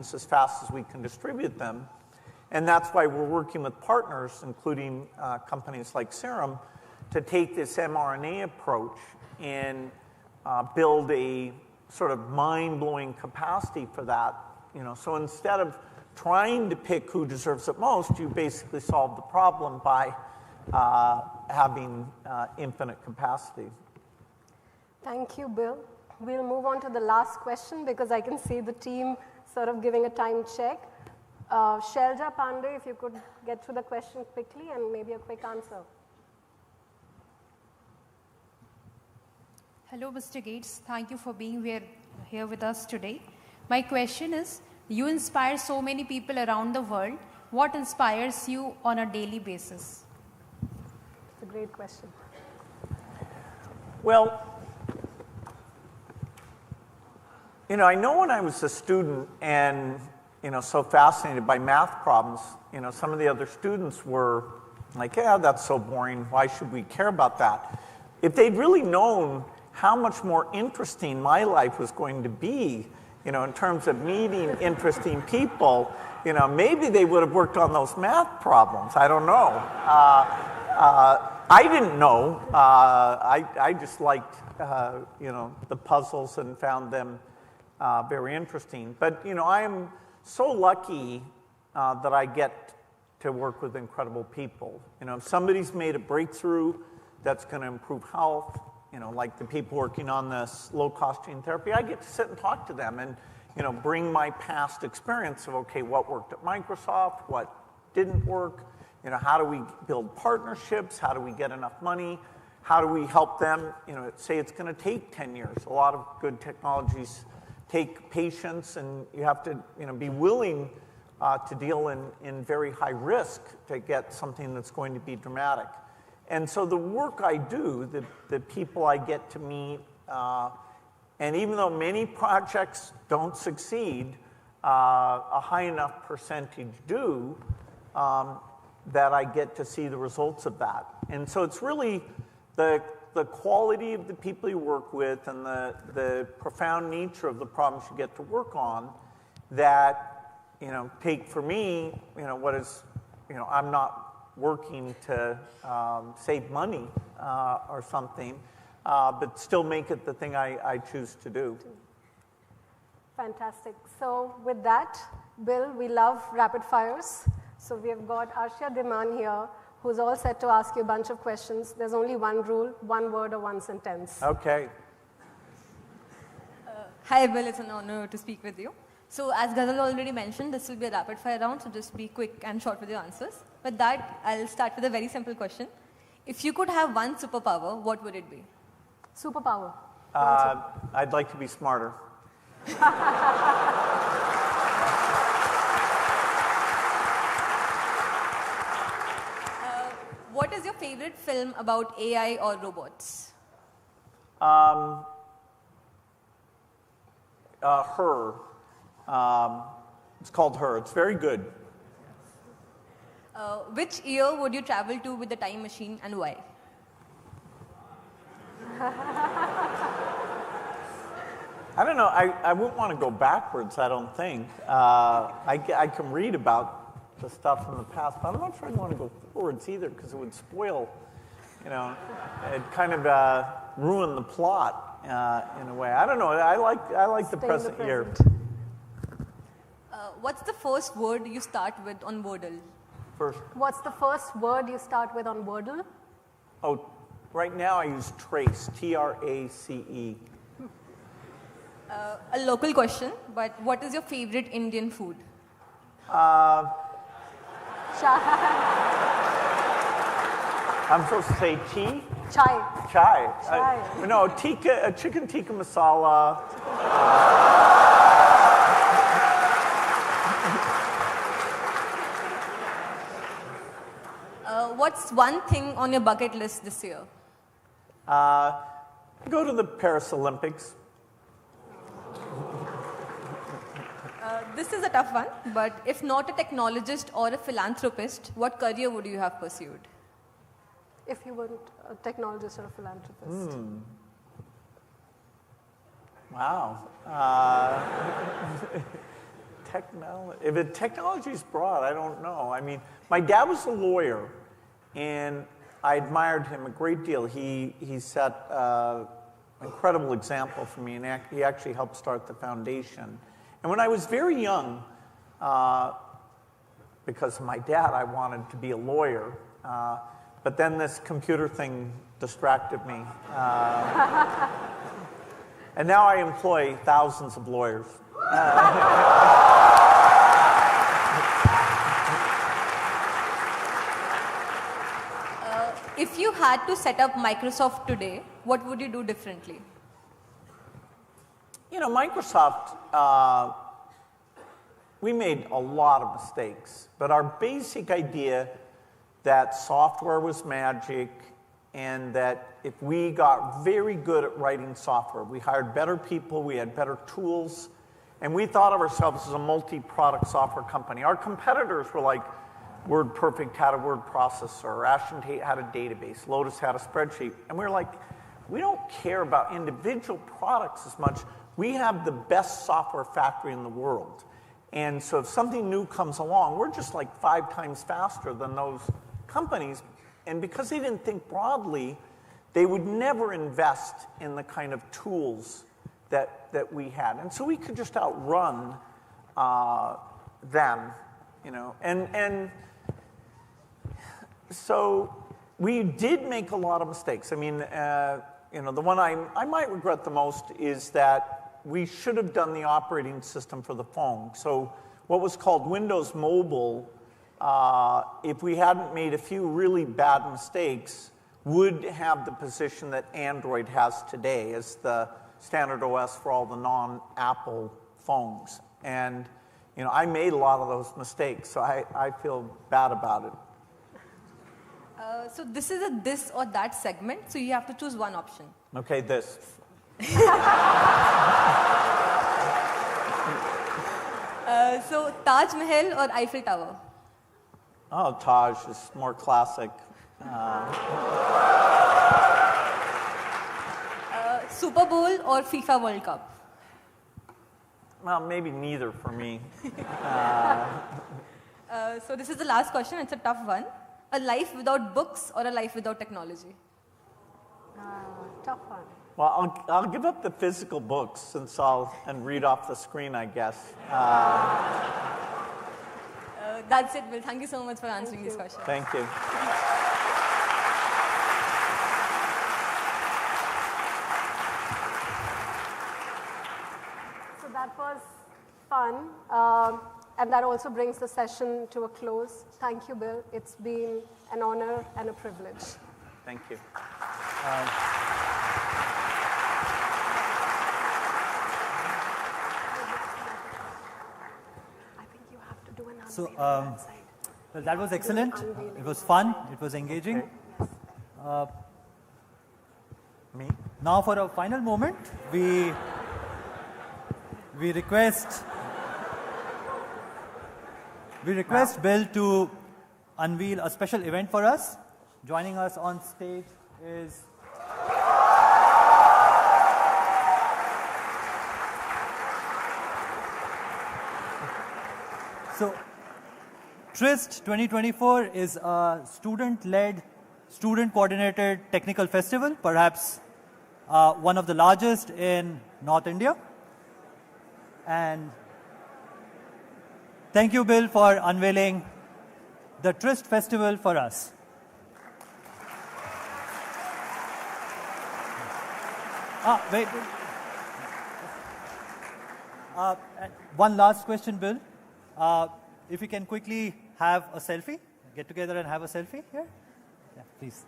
as fast as we can distribute them. And that's why we're working with partners, including companies like Serum, to take this mRNA approach and build a sort of mind-blowing capacity for that. So instead of trying to pick who deserves it most, you basically solve the problem by having infinite capacity. Thank you, Bill. We'll move on to the last question because I can see the team sort of giving a time check. Shelja Pandey, if you could get through the question quickly and maybe a quick answer. Hello, Mr. Gates. Thank you for being here with us today. My question is, you inspire so many people around the world. What inspires you on a daily basis? It's a great question. Well, I know when I was a student and, so fascinated by math problems, some of the other students were like, yeah, that's so boring. Why should we care about that? If they'd really known how much more interesting my life was going to be, in terms of meeting interesting people, maybe they would have worked on those math problems. I don't know. I didn't know. I just liked, the puzzles and found them very interesting. But, I am so lucky that I get to work with incredible people. If somebody's made a breakthrough that's going to improve health, like the people working on this low-cost gene therapy, I get to sit and talk to them and, bring my past experience of, okay, what worked at Microsoft, what didn't work, how do we build partnerships, how do we get enough money, how do we help them, say it's going to take 10 years. A lot of good technologies take patience, and you have to, be willing to deal in very high risk to get something that's going to be dramatic. And so the work I do, the people I get to meet, and even though many projects don't succeed, a high enough percentage do, that I get to see the results of that. And so it's really the quality of the people you work with and the profound nature of the problems you get to work on that, take for me, what is, I'm not working to save money or something, but still make it the thing I choose to do. Fantastic. So with that, Bill, we love rapid fires. So we have got Arshia Diman here, who's all set to ask you a bunch of questions. There's only one rule, one word or one sentence. Okay. Hi, Bill. It's an honor to speak with you. So as Ghazal already mentioned, this will be a rapid fire round, so just be quick and short with your answers. With that, I'll start with a very simple question. If you could have one superpower, what would it be? Superpower. I'd like to be smarter. What is your favorite film about AI or robots? Her. It's called Her. It's very good. Which year would you travel to with the time machine and why? I don't know. I wouldn't want to go backwards, I don't think. I can read about the stuff from the past, but I'm not sure I'd want to go forwards either because it would spoil, it'd kind of ruin the plot in a way. I don't know. I like the present year. What's the first word you start with on Wordle? What's the first word you start with on Wordle? Oh, right now I use trace, T-R-A-C-E. A local question, but what is your favorite Indian food? I'm supposed to say tea? Chai. Chai. No, chicken tikka masala. What's one thing on your bucket list this year? Go to the Paris Olympics. This is a tough one, but if not a technologist or a philanthropist, what career would you have pursued? If you weren't a technologist or a philanthropist. Wow. technology is broad, I don't know. I mean, my dad was a lawyer, and I admired him a great deal. He set an incredible example for me, and he actually helped start the foundation. And when I was very young, because of my dad, I wanted to be a lawyer. But then this computer thing distracted me. And now I employ thousands of lawyers. If you had to set up Microsoft today, what would you do differently? You know, Microsoft, we made a lot of mistakes, but our basic idea that software was magic and that if we got very good at writing software, we hired better people, we had better tools, and we thought of ourselves as a multi-product software company. Our competitors were like WordPerfect had a word processor, Ashton Tate had a database, Lotus had a spreadsheet, and we were like, we don't care about individual products as much. We have the best software factory in the world. And so if something new comes along, we're just like 5 times faster than those companies. And because they didn't think broadly, they would never invest in the kind of tools that we had. And so we could just outrun them, you know. And so we did make a lot of mistakes. I mean, you know, the one I might regret the most is that we should have done the operating system for the phone. So what was called Windows Mobile, if we hadn't made a few really bad mistakes, would have the position that Android has today as the standard OS for all the non-Apple phones. And, you know, I made a lot of those mistakes, so I feel bad about it. So this is a this or that segment, so you have to choose one option. Okay, this. So Taj Mahal or Eiffel Tower? Oh, Taj is more classic. Super Bowl or FIFA World Cup? Well, maybe neither for me. So this is the last question. It's a tough one. A life without books or a life without technology? Tough one. Well, I'll give up the physical books and read off the screen, I guess. That's it, Bill. Thank you so much for answering these questions. Thank you. So that was fun. And that also brings the session to a close. Thank you, Bill. It's been an honor and a privilege. Thank you. I think you have to do an So, unveiling on that side. well, that was excellent. It was fun. It was engaging. Okay. Me? Now, for a final moment, we request Bill to unveil a special event for us. Joining us on stage is so TRIST 2024 is a student-led, student-coordinated technical festival, perhaps one of the largest in North India. And thank you, Bill, for unveiling the TRIST festival for us. Wait. One last question, Bill. If we can quickly have a selfie, get together and have a selfie here. Yeah, please.